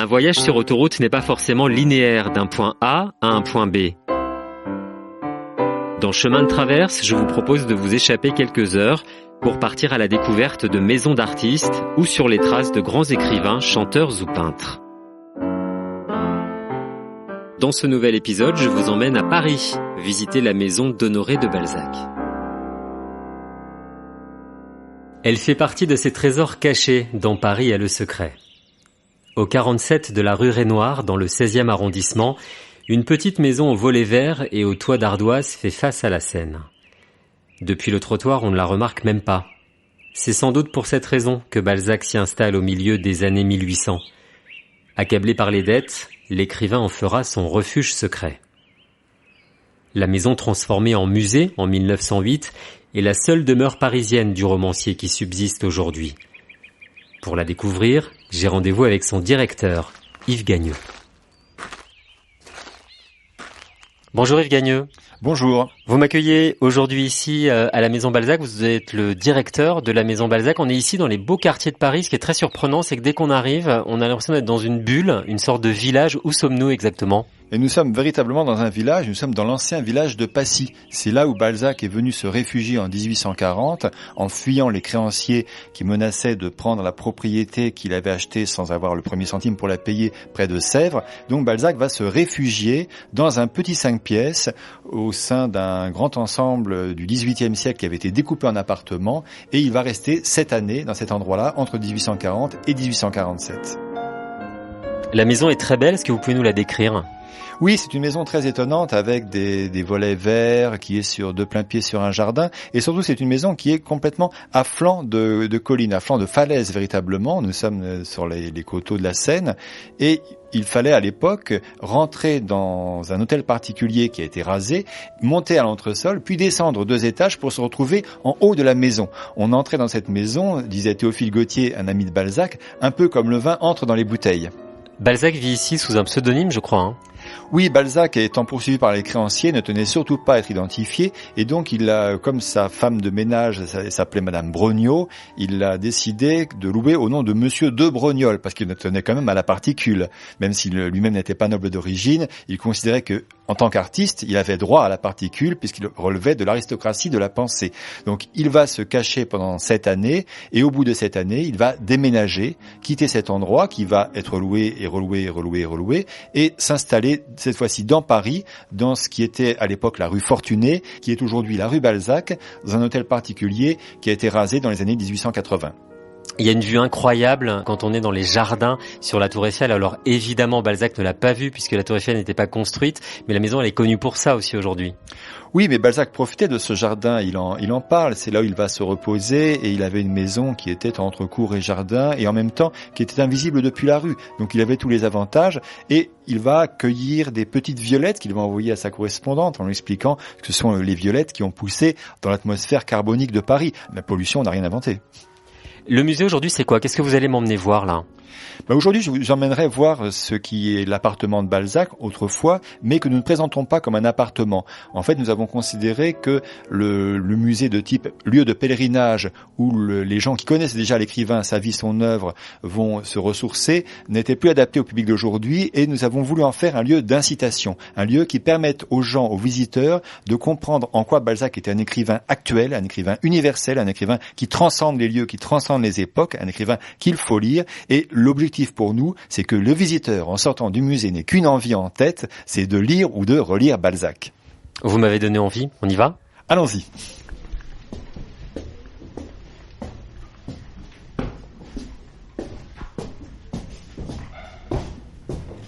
Un voyage sur autoroute n'est pas forcément linéaire d'un point A à un point B. Dans Chemin de traverse, je vous propose de vous échapper quelques heures pour partir à la découverte de maisons d'artistes ou sur les traces de grands écrivains, chanteurs ou peintres. Dans ce nouvel épisode, je vous emmène à Paris, visiter la maison d'Honoré de Balzac. Elle fait partie de ces trésors cachés dont Paris a le secret. Au 47 de la rue Rainoir, dans le 16e arrondissement, une petite maison au volet vert et au toit d'ardoise fait face à la Seine. Depuis le trottoir, on ne la remarque même pas. C'est sans doute pour cette raison que Balzac s'y installe au milieu des années 1800. Accablé par les dettes, l'écrivain en fera son refuge secret. La maison transformée en musée en 1908 est la seule demeure parisienne du romancier qui subsiste aujourd'hui. Pour la découvrir, j'ai rendez-vous avec son directeur, Yves Gagneux. Bonjour Yves Gagneux. Bonjour. Vous m'accueillez aujourd'hui ici à la Maison Balzac. Vous êtes le directeur de la Maison Balzac. On est ici dans les beaux quartiers de Paris. Ce qui est très surprenant, c'est que dès qu'on arrive, on a l'impression d'être dans une bulle, une sorte de village. Où sommes-nous exactement ? Et nous sommes véritablement dans un village, nous sommes dans l'ancien village de Passy. C'est là où Balzac est venu se réfugier en 1840, en fuyant les créanciers qui menaçaient de prendre la propriété qu'il avait achetée sans avoir le premier centime pour la payer près de Sèvres. Donc Balzac va se réfugier dans un petit 5 pièces au sein d'un grand ensemble du XVIIIe siècle qui avait été découpé en appartements, et il va rester 7 années dans cet endroit-là, entre 1840 et 1847. La maison est très belle, est-ce que vous pouvez nous la décrire ? Oui, c'est une maison très étonnante avec des volets verts qui est de plein pied sur un jardin, et surtout c'est une maison qui est complètement à flanc de colline, à flanc de falaise véritablement. Nous sommes sur les coteaux de la Seine, et il fallait à l'époque rentrer dans un hôtel particulier qui a été rasé, monter à l'entresol, puis descendre 2 étages pour se retrouver en haut de la maison. On entrait dans cette maison, disait Théophile Gautier, un ami de Balzac, un peu comme le vin entre dans les bouteilles. Balzac vit ici sous un pseudonyme, je crois. Oui, Balzac, étant poursuivi par les créanciers, ne tenait surtout pas à être identifié, et donc il a, comme sa femme de ménage s'appelait Madame Brognot, il a décidé de louer au nom de Monsieur de Brognol, parce qu'il tenait quand même à la particule. Même s'il lui-même n'était pas noble d'origine, il considérait que, en tant qu'artiste, il avait droit à la particule, puisqu'il relevait de l'aristocratie de la pensée. Donc il va se cacher pendant 7 années, et au bout de 7 années, il va déménager, quitter cet endroit qui va être loué et reloué et reloué et reloué, et s'installer cette fois-ci dans Paris, dans ce qui était à l'époque la rue Fortuné, qui est aujourd'hui la rue Balzac, dans un hôtel particulier qui a été rasé dans les années 1880. Il y a une vue incroyable quand on est dans les jardins sur la Tour Eiffel. Alors évidemment, Balzac ne l'a pas vue puisque la Tour Eiffel n'était pas construite, mais la maison elle est connue pour ça aussi aujourd'hui. Oui, mais Balzac profitait de ce jardin, il en parle, c'est là où il va se reposer, et il avait une maison qui était entre cour et jardin, et en même temps qui était invisible depuis la rue. Donc il avait tous les avantages, et il va cueillir des petites violettes qu'il va envoyer à sa correspondante en lui expliquant que ce sont les violettes qui ont poussé dans l'atmosphère carbonique de Paris. La pollution, on n'a rien inventé. Le musée aujourd'hui, c'est quoi ? Qu'est-ce que vous allez m'emmener voir là ? Aujourd'hui, je vous emmènerai voir ce qui est l'appartement de Balzac autrefois, mais que nous ne présentons pas comme un appartement. En fait, nous avons considéré que le musée de type lieu de pèlerinage où les gens qui connaissent déjà l'écrivain, sa vie, son œuvre vont se ressourcer n'était plus adapté au public d'aujourd'hui, et nous avons voulu en faire un lieu d'incitation, un lieu qui permette aux gens, aux visiteurs, de comprendre en quoi Balzac était un écrivain actuel, un écrivain universel, un écrivain qui transcende les lieux, qui transcende les époques, un écrivain qu'il faut lire. Et l'objectif pour nous, c'est que le visiteur, en sortant du musée, n'ait qu'une envie en tête, c'est de lire ou de relire Balzac. Vous m'avez donné envie, on y va ? Allons-y.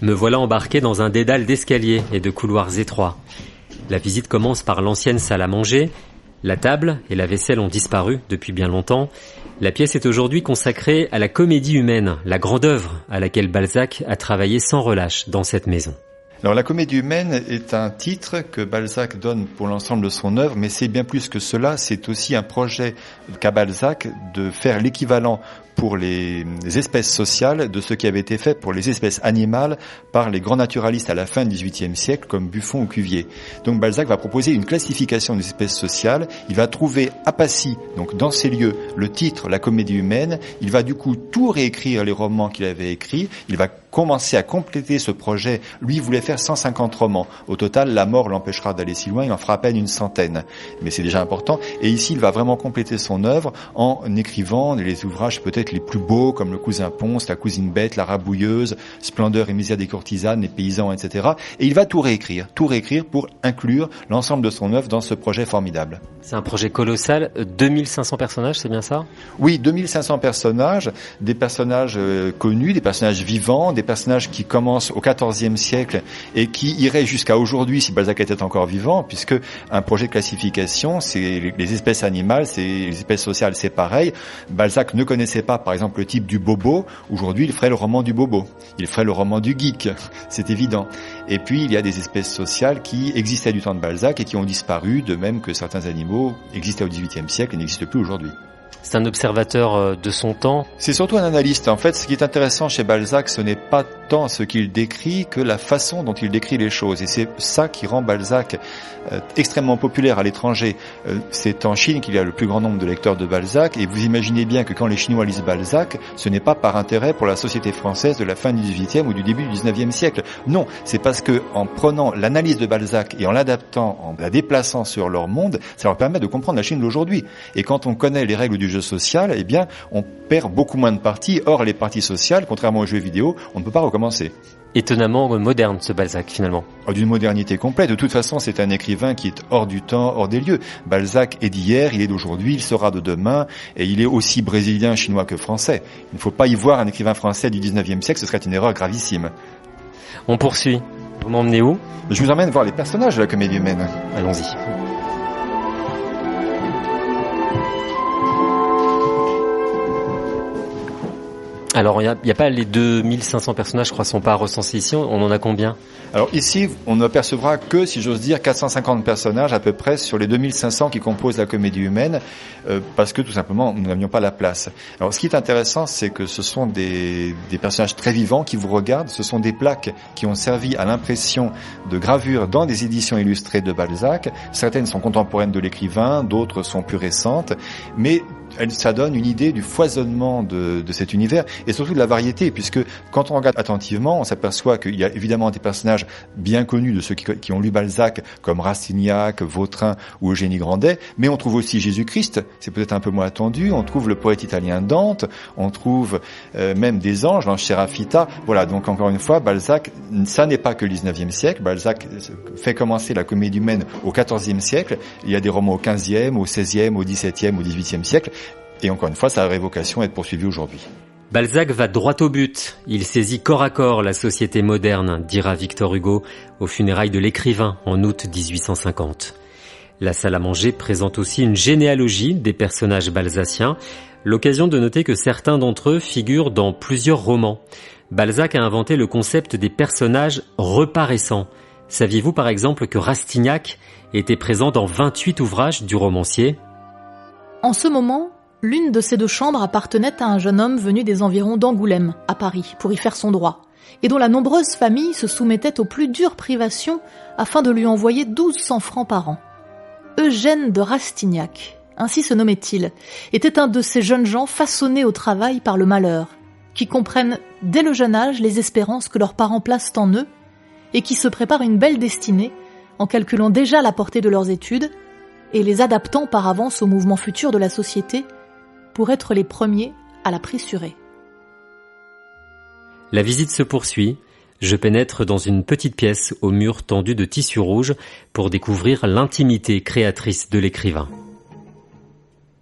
Me voilà embarqué dans un dédale d'escaliers et de couloirs étroits. La visite commence par l'ancienne salle à manger. La table et la vaisselle ont disparu depuis bien longtemps. La pièce est aujourd'hui consacrée à la comédie humaine, la grande œuvre à laquelle Balzac a travaillé sans relâche dans cette maison. Alors la comédie humaine est un titre que Balzac donne pour l'ensemble de son œuvre, mais c'est bien plus que cela, c'est aussi un projet qu'a Balzac de faire l'équivalent pour les espèces sociales de ce qui avait été fait pour les espèces animales par les grands naturalistes à la fin du XVIIIe siècle comme Buffon ou Cuvier. Donc Balzac va proposer une classification des espèces sociales, il va trouver à Passy, donc dans ces lieux, le titre, la comédie humaine, il va du coup tout réécrire les romans qu'il avait écrits, il va commencé à compléter ce projet. Lui, il voulait faire 150 romans. Au total, la mort l'empêchera d'aller si loin, il en fera à peine une centaine. Mais c'est déjà important. Et ici, il va vraiment compléter son œuvre en écrivant les ouvrages peut-être les plus beaux, comme Le Cousin Ponce, La Cousine Bête, La Rabouilleuse, Splendeur et misère des courtisanes, Les paysans, etc. Et il va tout réécrire pour inclure l'ensemble de son œuvre dans ce projet formidable. C'est un projet colossal, 2500 personnages, c'est bien ça? Oui, 2500 personnages, des personnages connus, des personnages vivants, des personnages qui commencent au XIVe siècle et qui iraient jusqu'à aujourd'hui si Balzac était encore vivant, puisque un projet de classification, c'est les espèces animales, c'est les espèces sociales, c'est pareil. Balzac ne connaissait pas, par exemple, le type du bobo. Aujourd'hui, il ferait le roman du bobo. Il ferait le roman du geek. C'est évident. Et puis, il y a des espèces sociales qui existaient du temps de Balzac et qui ont disparu, de même que certains animaux existaient au XVIIIe siècle et n'existent plus aujourd'hui. C'est un observateur de son temps. C'est surtout un analyste. En fait, ce qui est intéressant chez Balzac, ce n'est pas tant ce qu'il décrit que la façon dont il décrit les choses. Et c'est ça qui rend Balzac extrêmement populaire à l'étranger. C'est en Chine qu'il y a le plus grand nombre de lecteurs de Balzac. Et vous imaginez bien que quand les Chinois lisent Balzac, ce n'est pas par intérêt pour la société française de la fin du XVIIIe ou du début du XIXe siècle. Non, c'est parce que en prenant l'analyse de Balzac et en l'adaptant, en la déplaçant sur leur monde, ça leur permet de comprendre la Chine d'aujourd'hui. Et quand on connaît les règles du jeu social, eh bien, on perd beaucoup moins de parties. Or, les parties sociales, contrairement aux jeux vidéo, on ne peut pas recommencer. Étonnamment moderne, ce Balzac, finalement. D'une modernité complète. De toute façon, c'est un écrivain qui est hors du temps, hors des lieux. Balzac est d'hier, il est d'aujourd'hui, il sera de demain, et il est aussi brésilien, chinois que français. Il ne faut pas y voir un écrivain français du 19e siècle, ce serait une erreur gravissime. On poursuit. Vous m'emmenez où? Je vous emmène voir les personnages de la comédie humaine. Allons-y. Alors, il y a pas les 2500 personnages, je crois, sont pas recensés ici. On en a combien? Alors ici, on n'apercevra que, si j'ose dire, 450 personnages à peu près sur les 2500 qui composent la comédie humaine, parce que tout simplement, nous n'avions pas la place. Alors ce qui est intéressant, c'est que ce sont des personnages très vivants qui vous regardent. Ce sont des plaques qui ont servi à l'impression de gravures dans des éditions illustrées de Balzac. Certaines sont contemporaines de l'écrivain, d'autres sont plus récentes, mais ça donne une idée du foisonnement de cet univers et surtout de la variété, puisque quand on regarde attentivement, on s'aperçoit qu'il y a évidemment des personnages bien connus de ceux qui ont lu Balzac, comme Rastignac, Vautrin ou Eugénie Grandet, mais on trouve aussi Jésus-Christ, c'est peut-être un peu moins attendu, on trouve le poète italien Dante, on trouve même des anges, l'ange Sérafita. Voilà, donc encore une fois, Balzac, ça n'est pas que le 19e siècle, Balzac fait commencer la comédie humaine au 14e siècle, il y a des romans au 15e, au 16e, au 17e, au 18e siècle, et encore une fois, ça aurait vocation à être poursuivi aujourd'hui. Balzac va droit au but. Il saisit corps à corps la société moderne, dira Victor Hugo aux funérailles de l'écrivain en août 1850. La salle à manger présente aussi une généalogie des personnages balzaciens, l'occasion de noter que certains d'entre eux figurent dans plusieurs romans. Balzac a inventé le concept des personnages reparaissants. Saviez-vous par exemple que Rastignac était présent dans 28 ouvrages du romancier? En ce moment, l'une de ces deux chambres appartenait à un jeune homme venu des environs d'Angoulême, à Paris, pour y faire son droit, et dont la nombreuse famille se soumettait aux plus dures privations afin de lui envoyer 1200 francs par an. Eugène de Rastignac, ainsi se nommait-il, était un de ces jeunes gens façonnés au travail par le malheur, qui comprennent dès le jeune âge les espérances que leurs parents placent en eux, et qui se préparent une belle destinée en calculant déjà la portée de leurs études et les adaptant par avance aux mouvements futurs de la société, pour être les premiers à la pressurer. La visite se poursuit. Je pénètre dans une petite pièce aux murs tendus de tissu rouge pour découvrir l'intimité créatrice de l'écrivain.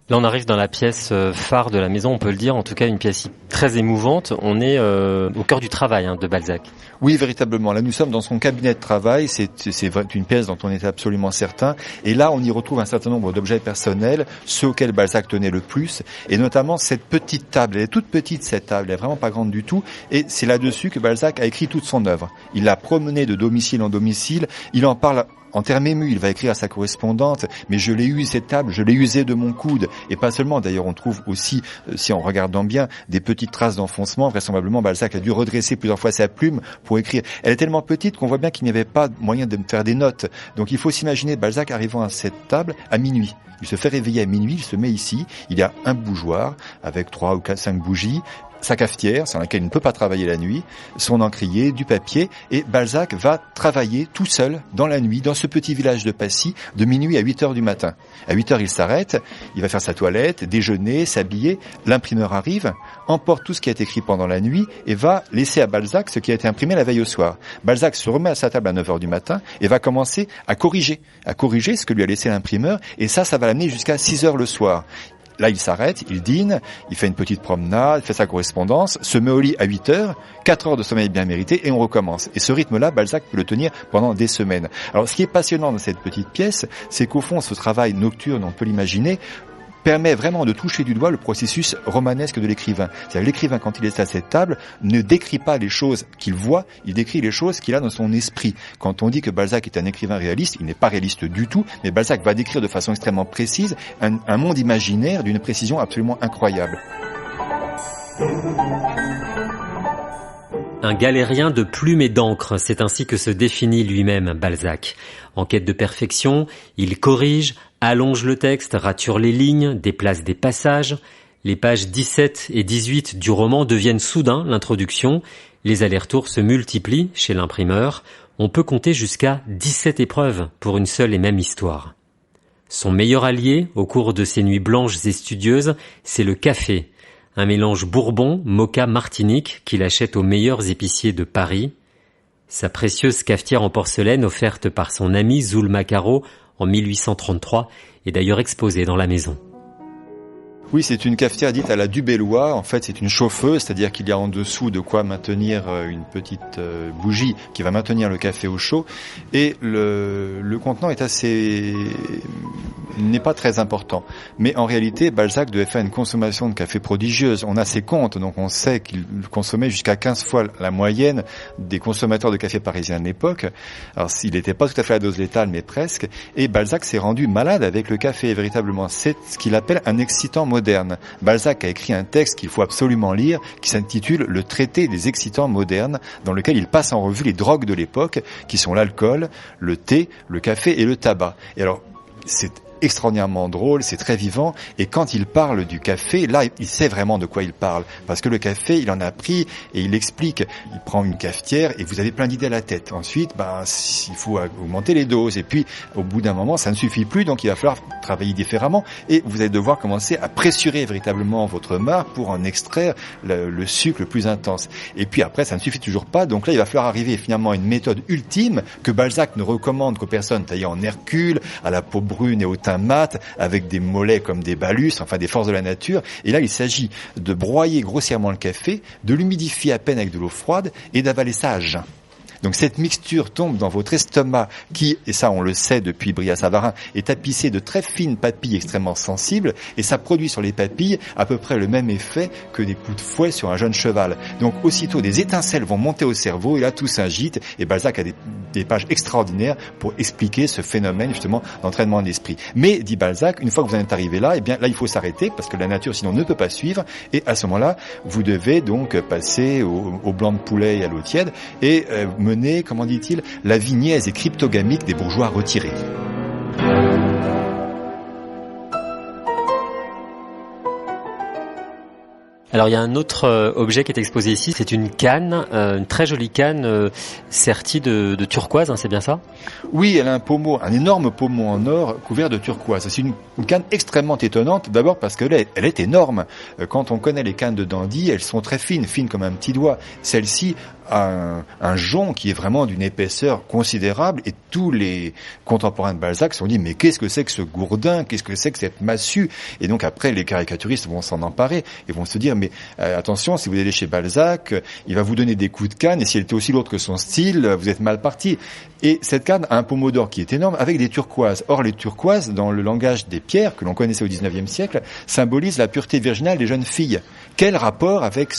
Là, on arrive dans la pièce phare de la maison, on peut le dire, en tout cas une pièce très émouvante. On est au cœur du travail de Balzac. Oui, véritablement. Là, nous sommes dans son cabinet de travail. C'est une pièce dont on est absolument certain. Et là, on y retrouve un certain nombre d'objets personnels, ceux auxquels Balzac tenait le plus, et notamment cette petite table. Elle est toute petite, cette table. Elle est vraiment pas grande du tout. Et c'est là-dessus que Balzac a écrit toute son œuvre. Il l'a promenée de domicile en domicile. Il en parle en termes émus, il va écrire à sa correspondante, mais je l'ai eu cette table, je l'ai usée de mon coude. Et pas seulement, d'ailleurs on trouve aussi, si en regardant bien, des petites traces d'enfoncement. Vraisemblablement Balzac a dû redresser plusieurs fois sa plume pour écrire. Elle est tellement petite qu'on voit bien qu'il n'y avait pas moyen de faire des notes. Donc il faut s'imaginer Balzac arrivant à cette table à minuit. Il se fait réveiller à minuit, il se met ici, il y a un bougeoir avec 3 ou 4, 5 bougies, sa cafetière, sur laquelle il ne peut pas travailler la nuit, son encrier, du papier, et Balzac va travailler tout seul dans la nuit, dans ce petit village de Passy, de minuit à 8h du matin. À 8h, il s'arrête, il va faire sa toilette, déjeuner, s'habiller, l'imprimeur arrive, emporte tout ce qui a été écrit pendant la nuit et va laisser à Balzac ce qui a été imprimé la veille au soir. Balzac se remet à sa table à 9h du matin et va commencer à corriger ce que lui a laissé l'imprimeur, et ça va l'amener jusqu'à 6h le soir. Là, il s'arrête, il dîne, il fait une petite promenade, fait sa correspondance, se met au lit à 8h, 4 heures de sommeil bien mérité, et on recommence. Et ce rythme-là, Balzac peut le tenir pendant des semaines. Alors, ce qui est passionnant dans cette petite pièce, c'est qu'au fond, ce travail nocturne, on peut l'imaginer, permet vraiment de toucher du doigt le processus romanesque de l'écrivain. C'est-à-dire l'écrivain, quand il est à cette table, ne décrit pas les choses qu'il voit, il décrit les choses qu'il a dans son esprit. Quand on dit que Balzac est un écrivain réaliste, il n'est pas réaliste du tout, mais Balzac va décrire de façon extrêmement précise un monde imaginaire d'une précision absolument incroyable. Un galérien de plume et d'encre, c'est ainsi que se définit lui-même Balzac. En quête de perfection, il corrige, allonge le texte, rature les lignes, déplace des passages. Les pages 17 et 18 du roman deviennent soudain l'introduction. Les allers-retours se multiplient chez l'imprimeur. On peut compter jusqu'à 17 épreuves pour une seule et même histoire. Son meilleur allié, au cours de ces nuits blanches et studieuses, c'est le café. Un mélange Bourbon, Moka, Martinique qu'il achète aux meilleurs épiciers de Paris. Sa précieuse cafetière en porcelaine offerte par son ami Zulma Caro en 1833 est d'ailleurs exposée dans la maison. Oui, c'est une cafetière dite à la Dubellois. En fait, c'est une chauffeuse, c'est-à-dire qu'il y a en dessous de quoi maintenir une petite bougie qui va maintenir le café au chaud. Et le contenant n'est pas très important. Mais en réalité, Balzac devait faire une consommation de café prodigieuse. On a ses comptes, donc on sait qu'il consommait jusqu'à 15 fois la moyenne des consommateurs de café parisiens de l'époque. Alors, il n'était pas tout à fait à dose létale, mais presque. Et Balzac s'est rendu malade avec le café, véritablement. C'est ce qu'il appelle un excitant moderne. Balzac a écrit un texte qu'il faut absolument lire, qui s'intitule « Le traité des excitants modernes », dans lequel il passe en revue les drogues de l'époque, qui sont l'alcool, le thé, le café et le tabac. Et alors, c'est extraordinairement drôle, c'est très vivant, et quand il parle du café, là, il sait vraiment de quoi il parle, parce que le café, il en a pris, et il explique, il prend une cafetière, et vous avez plein d'idées à la tête. Ensuite, il faut augmenter les doses, et puis, au bout d'un moment, ça ne suffit plus, donc il va falloir travailler différemment, et vous allez devoir commencer à pressurer véritablement votre marc pour en extraire le sucre le plus intense. Et puis après, ça ne suffit toujours pas, donc là, il va falloir arriver finalement à une méthode ultime que Balzac ne recommande qu'aux personnes taillées en Hercule, à la peau brune et au teint mat, avec des mollets comme des balustres, enfin des forces de la nature. Et là, il s'agit de broyer grossièrement le café, de l'humidifier à peine avec de l'eau froide et d'avaler ça à jeun. Donc cette mixture tombe dans votre estomac qui, et ça on le sait depuis Brillat-Savarin, est tapissé de très fines papilles extrêmement sensibles, et ça produit sur les papilles à peu près le même effet que des coups de fouet sur un jeune cheval. Donc aussitôt des étincelles vont monter au cerveau, et là tout s'agite, et Balzac a des pages extraordinaires pour expliquer ce phénomène justement d'entraînement de l'esprit. Mais, dit Balzac, une fois que vous en êtes arrivé là, eh bien là il faut s'arrêter, parce que la nature sinon ne peut pas suivre, et à ce moment-là, vous devez donc passer au blanc de poulet et à l'eau tiède, et mener, comment dit-il, la vie niaise et cryptogamique des bourgeois retirés. Alors il y a un autre objet qui est exposé ici, c'est une canne, une très jolie canne sertie de turquoise, c'est bien ça? Oui, elle a un énorme pommeau en or couvert de turquoise. C'est une canne extrêmement étonnante, d'abord parce qu'elle est énorme. Quand on connaît les cannes de dandy, elles sont très fines comme un petit doigt. Celle-ci a un jonc qui est vraiment d'une épaisseur considérable, et tous les contemporains de Balzac se sont dit mais qu'est-ce que c'est que ce gourdin, qu'est-ce que c'est que cette massue? Et donc après les caricaturistes vont s'en emparer et vont se dire mais attention, si vous allez chez Balzac, il va vous donner des coups de canne, et si elle était aussi lourde que son style, vous êtes mal parti. Et cette canne a un pommeau d'or qui est énorme avec des turquoises. Or les turquoises, dans le langage des pierres que l'on connaissait au XIXe siècle, symbolisent la pureté virginale des jeunes filles. Quel rapport avec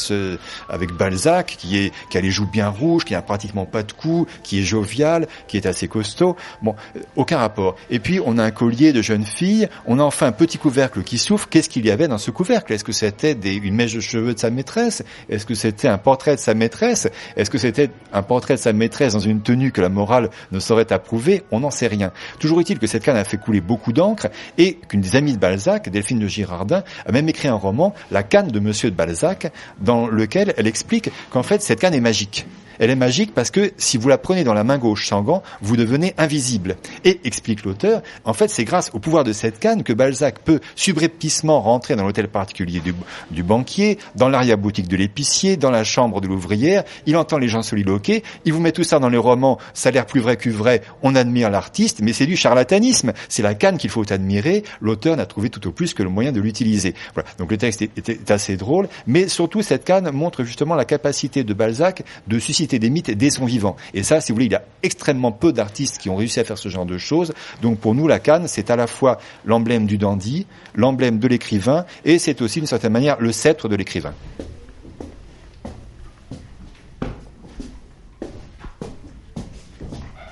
Balzac qui a les joues bien rouges, qui n'a pratiquement pas de coups, qui est jovial, qui est assez costaud. Bon, aucun rapport. Et puis, on a un collier de jeune fille, on a enfin un petit couvercle qui s'ouvre. Qu'est-ce qu'il y avait dans ce couvercle? Est-ce que c'était une mèche de cheveux de sa maîtresse? Est-ce que c'était un portrait de sa maîtresse? Est-ce que c'était un portrait de sa maîtresse dans une tenue que la morale ne saurait approuver? On n'en sait rien. Toujours est-il que cette canne a fait couler beaucoup d'encre et qu'une des amies de Balzac, Delphine de Girardin, a même écrit un roman, La canne de Monsieur de Balzac, dans lequel elle explique qu'en fait cette canne est magique. Elle est magique parce que si vous la prenez dans la main gauche sans gants, vous devenez invisible. Et, explique l'auteur, en fait c'est grâce au pouvoir de cette canne que Balzac peut subrepticement rentrer dans l'hôtel particulier du banquier, dans l'arrière-boutique de l'épicier, dans la chambre de l'ouvrière, il entend les gens soliloquer, il vous met tout ça dans les romans, ça a l'air plus vrai que vrai, on admire l'artiste, mais c'est du charlatanisme, c'est la canne qu'il faut admirer, l'auteur n'a trouvé tout au plus que le moyen de l'utiliser. Voilà. Donc le texte est assez drôle, mais surtout cette canne montre justement la capacité de Balzac de susciter des mythes dès son vivant. Et ça, si vous voulez, il y a extrêmement peu d'artistes qui ont réussi à faire ce genre de choses. Donc pour nous, la canne, c'est à la fois l'emblème du dandy, l'emblème de l'écrivain, et c'est aussi, d'une certaine manière, le sceptre de l'écrivain.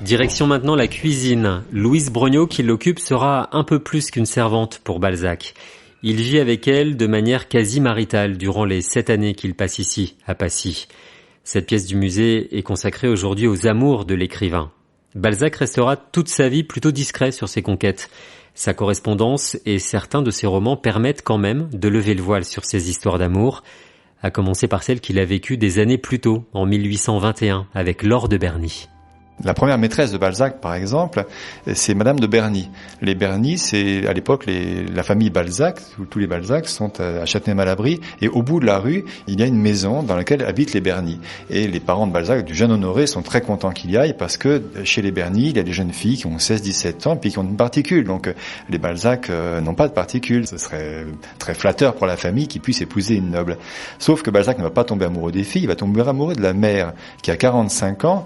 Direction maintenant la cuisine. Louise Brognaud, qui l'occupe, sera un peu plus qu'une servante pour Balzac. Il vit avec elle de manière quasi maritale durant les 7 années qu'il passe ici, à Passy. Cette pièce du musée est consacrée aujourd'hui aux amours de l'écrivain. Balzac restera toute sa vie plutôt discret sur ses conquêtes. Sa correspondance et certains de ses romans permettent quand même de lever le voile sur ses histoires d'amour, à commencer par celle qu'il a vécue des années plus tôt, en 1821, avec Laure de Berny. La première maîtresse de Balzac, par exemple, c'est Madame de Berny. Les Berny, c'est à l'époque la famille Balzac, tous les Balzac sont à Châtenay-Malabry, et au bout de la rue, il y a une maison dans laquelle habitent les Berny. Et les parents de Balzac, du jeune Honoré, sont très contents qu'il y aille parce que chez les Berny, il y a des jeunes filles qui ont 16-17 ans puis qui ont une particule. Donc les Balzac n'ont pas de particules. Ce serait très flatteur pour la famille qui puisse épouser une noble. Sauf que Balzac ne va pas tomber amoureux des filles, il va tomber amoureux de la mère qui a 45 ans,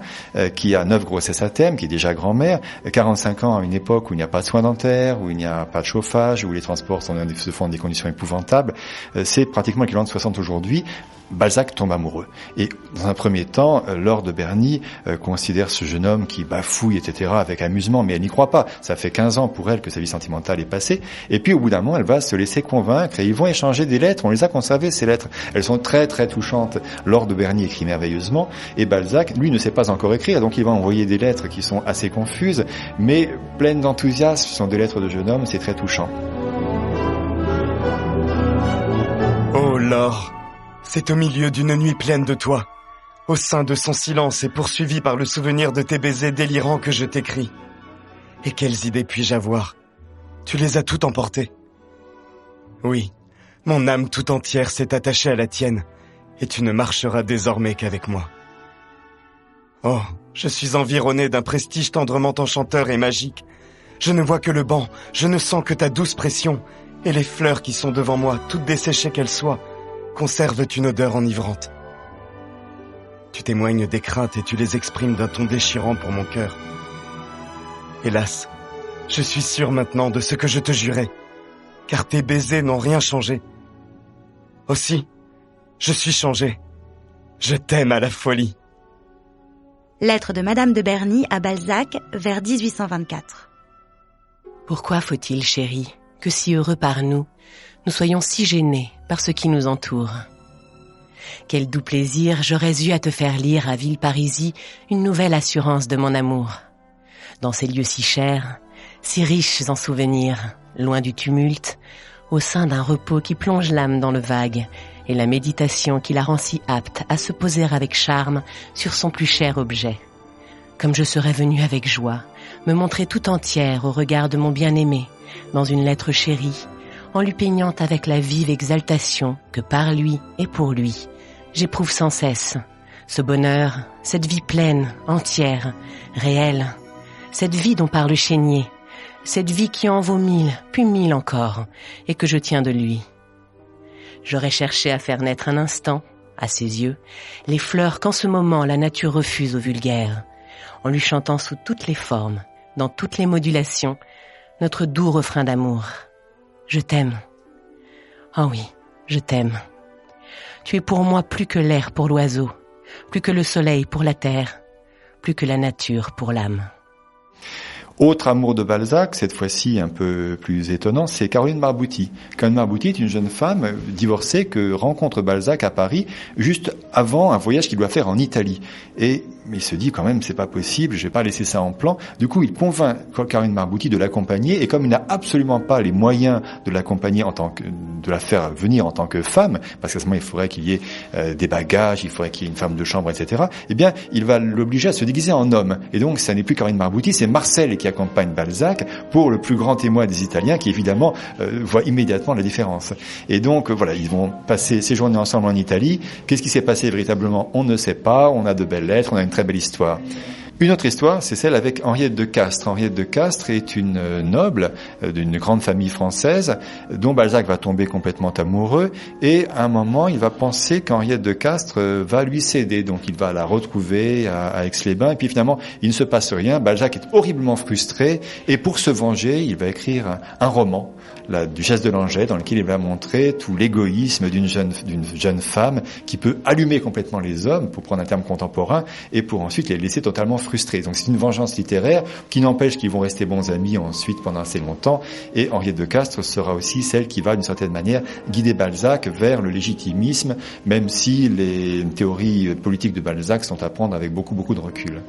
qui a 9 grossesse à terme, qui est déjà grand-mère, 45 ans à une époque où il n'y a pas de soins dentaires, où il n'y a pas de chauffage, où les transports se font dans des conditions épouvantables, c'est pratiquement l'équivalent de 60 aujourd'hui. Balzac tombe amoureux. Et dans un premier temps, Laure de Berny considère ce jeune homme qui bafouille, etc., avec amusement, mais elle n'y croit pas. Ça fait 15 ans pour elle que sa vie sentimentale est passée. Et puis, au bout d'un moment, elle va se laisser convaincre et ils vont échanger des lettres. On les a conservées, ces lettres. Elles sont très, très touchantes. Laure de Berny écrit merveilleusement et Balzac, lui, ne sait pas encore écrire. Donc, il va envoyer des lettres qui sont assez confuses, mais pleines d'enthousiasme. Ce sont des lettres de jeune homme, c'est très touchant. Oh, Laure, c'est au milieu d'une nuit pleine de toi, au sein de son silence et poursuivi par le souvenir de tes baisers délirants que je t'écris. Et quelles idées puis-je avoir? Tu les as toutes emportées. Oui, mon âme tout entière s'est attachée à la tienne, et tu ne marcheras désormais qu'avec moi. Oh, je suis environné d'un prestige tendrement enchanteur et magique. Je ne vois que le banc, je ne sens que ta douce pression, et les fleurs qui sont devant moi, toutes desséchées qu'elles soient, conservent une odeur enivrante. Tu témoignes des craintes et tu les exprimes d'un ton déchirant pour mon cœur. Hélas, je suis sûr maintenant de ce que je te jurais, car tes baisers n'ont rien changé. Aussi, je suis changé. Je t'aime à la folie. Lettre de Madame de Berny à Balzac vers 1824. Pourquoi faut-il, chérie, que si heureux par nous soyons si gênés par ce qui nous entoure? Quel doux plaisir j'aurais eu à te faire lire à Villeparisis une nouvelle assurance de mon amour. Dans ces lieux si chers, si riches en souvenirs, loin du tumulte, au sein d'un repos qui plonge l'âme dans le vague et la méditation qui la rend si apte à se poser avec charme sur son plus cher objet. Comme je serais venue avec joie, me montrer tout entière au regard de mon bien-aimé, dans une lettre chérie, en lui peignant avec la vive exaltation que par lui et pour lui, j'éprouve sans cesse ce bonheur, cette vie pleine, entière, réelle, cette vie dont parle Chénier, cette vie qui en vaut 1000, puis 1000 encore, et que je tiens de lui. J'aurais cherché à faire naître un instant, à ses yeux, les fleurs qu'en ce moment la nature refuse au vulgaire, en lui chantant sous toutes les formes, dans toutes les modulations, notre doux refrain d'amour. Je t'aime. Oh oui, je t'aime. Tu es pour moi plus que l'air pour l'oiseau, plus que le soleil pour la terre, plus que la nature pour l'âme. Autre amour de Balzac, cette fois-ci un peu plus étonnant, c'est Caroline Marbouty. Caroline Marbouty est une jeune femme divorcée que rencontre Balzac à Paris juste avant un voyage qu'il doit faire en Italie. Et il se dit quand même, c'est pas possible, je vais pas laisser ça en plan. Du coup, il convainc Caroline Marbouty de l'accompagner, et comme il n'a absolument pas les moyens de l'accompagner de la faire venir en tant que femme, parce qu'à ce moment il faudrait qu'il y ait des bagages, il faudrait qu'il y ait une femme de chambre, etc. Eh bien, il va l'obliger à se déguiser en homme. Et donc, ça n'est plus Caroline Marbouty, c'est Marcel qui accompagne Balzac pour le plus grand témoin des Italiens, qui évidemment voit immédiatement la différence. Et donc, voilà, ils vont passer ces journées ensemble en Italie. Qu'est-ce qui s'est passé véritablement? On ne sait pas. On a de belles lettres, on a une très belle histoire. Une autre histoire, c'est celle avec Henriette de Castres. Henriette de Castres est une noble d'une grande famille française dont Balzac va tomber complètement amoureux, et à un moment, il va penser qu'Henriette de Castres va lui céder. Donc il va la retrouver à Aix-les-Bains, et puis finalement, il ne se passe rien. Balzac est horriblement frustré, et pour se venger, il va écrire un roman, La Duchesse de Langeais, dans lequel il va montrer tout l'égoïsme d'une jeune femme qui peut allumer complètement les hommes, pour prendre un terme contemporain, et pour ensuite les laisser totalement frustrés. Donc c'est une vengeance littéraire qui n'empêche qu'ils vont rester bons amis ensuite pendant assez longtemps, et Henriette de Castres sera aussi celle qui va d'une certaine manière guider Balzac vers le légitimisme, même si les théories politiques de Balzac sont à prendre avec beaucoup de recul.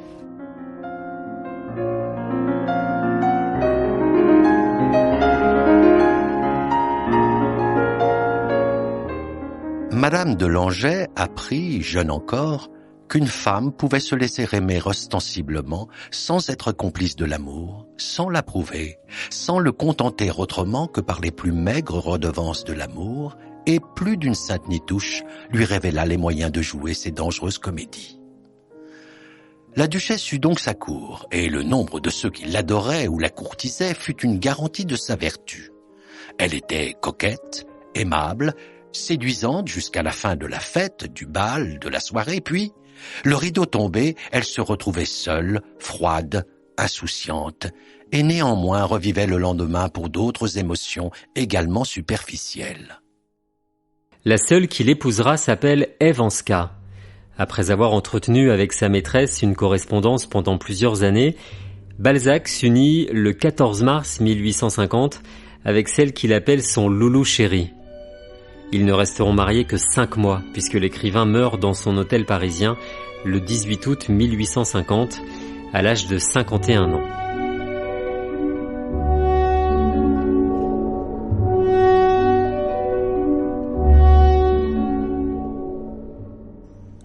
Madame de Langeais apprit, jeune encore, qu'une femme pouvait se laisser aimer ostensiblement sans être complice de l'amour, sans l'approuver, sans le contenter autrement que par les plus maigres redevances de l'amour, et plus d'une sainte nitouche lui révéla les moyens de jouer ces dangereuses comédies. La duchesse eut donc sa cour, et le nombre de ceux qui l'adoraient ou la courtisaient fut une garantie de sa vertu. Elle était coquette, aimable, séduisante jusqu'à la fin de la fête, du bal, de la soirée, puis, le rideau tombé, elle se retrouvait seule, froide, insouciante, et néanmoins revivait le lendemain pour d'autres émotions également superficielles. La seule qui l'épousera s'appelle Ève Anska. Après avoir entretenu avec sa maîtresse une correspondance pendant plusieurs années, Balzac s'unit le 14 mars 1850 avec celle qu'il appelle son loulou chéri. Ils ne resteront mariés que 5 mois, puisque l'écrivain meurt dans son hôtel parisien le 18 août 1850, à l'âge de 51 ans.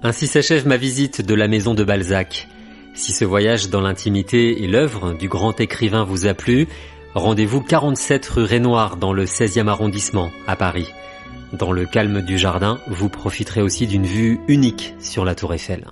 Ainsi s'achève ma visite de la maison de Balzac. Si ce voyage dans l'intimité et l'œuvre du grand écrivain vous a plu, rendez-vous 47 rue Raynouard dans le 16e arrondissement, à Paris. Dans le calme du jardin, vous profiterez aussi d'une vue unique sur la Tour Eiffel.